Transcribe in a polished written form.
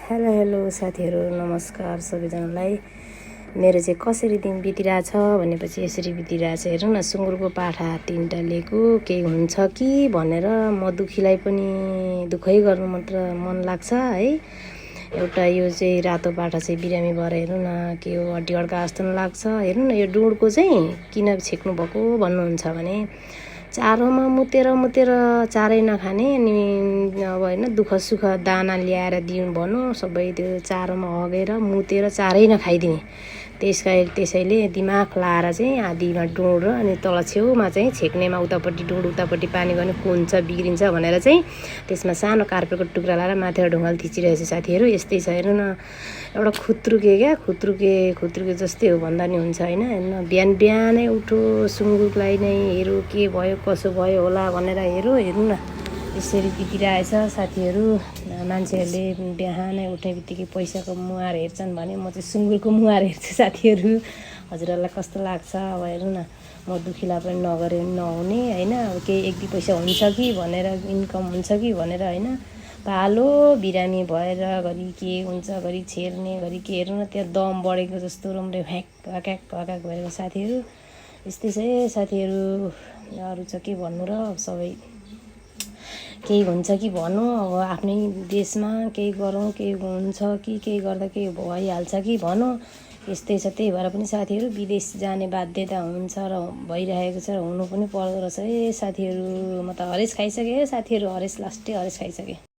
Hello साथीहरू, नमस्कार सबैजनालाई। मेरो चाहिँ कसरी दिन बितिरहेछ भनेपछि यसरी बितिरहेछ। हेर्नु न, सुँगुरको पाठा 3टा लिएको, केही हुन्छ कि भनेर म दुखीलाई पनि दुःखै गर्नु मात्र मन लाग्छ है। एउटा यो चाहिँ रातो पाठा चाहिँ बिरामी भएर हेर्नु न के हो, हड्डी अड्का जस्तो लाग्छ। हेर्नु न, यो डुँडको चाहिँ किन छेक्नु भएको भन्नुहुन्छ भने चारोमा मुतेर चारै नखाने, अनि अब होइन दुःख सुख दाना ल्याएर दिउँ भनौँ, सबै त्यो चारोमा हगेर मुतेर चारै नखाइदिने। त्यसैले दिमाग लाएर चाहिँ आधीमा डुँड र अनि तल छेउमा चाहिँ छेक्नेमा उतापट्टि डुँड उतापट्टि पानी गर्ने कुन्छ बिग्रिन्छ भनेर चाहिँ त्यसमा सानो कार्पेटको टुक्रा लाएर माथिबाट ढुङ्गाले थिचिरहेछ साथीहरू। यस्तै छ हेर्नु न, एउटा खुत्रुके जस्तै हो भन्दा नि हुन्छ होइन। हेर्नु बिहानै उठो, सुँगुरलाई नै हेरौँ के भयो कसो भयो होला भनेर हेर्नु न, यसरी बितिरहेछ साथीहरू। मान्छेहरूले बिहानै उठ्ने बित्तिकै पैसाको मुहार हेर्छन् भने म चाहिँ सुँगुरको मुहार हेर्छु साथीहरू। हजुरहरूलाई कस्तो लाग्छ अब हेर्नु न, म दुखीलाई पनि नगरे पनि नहुने होइन। अब केही 1-2 पैसा हुन्छ कि भनेर, इन्कम हुन्छ कि भनेर होइन, पालो बिरामी भएर घरि के हुन्छ, घरि छेर्ने, घरि के। हेर्नु न, त्यहाँ दम बढेको जस्तो रम्रे भ्याक भएर साथीहरू। यस्तै छ है साथीहरू। अरू चाहिँ के भन्नु र, सबै केही हुन्छ कि भनौँ, अब आफ्नै देशमा केही गरौँ, केही हुन्छ कि केही गर्दा केही भइहाल्छ कि भनौँ, यस्तै छ। त्यही भएर पनि साथीहरू विदेश जाने बाध्यता हुन्छ र भइरहेको छ र हुनु पनि पर्दो रहेछ है साथीहरू। म त हरेस खाइसकेँ साथीहरू, लास्टै हरेस खाइसकेँ।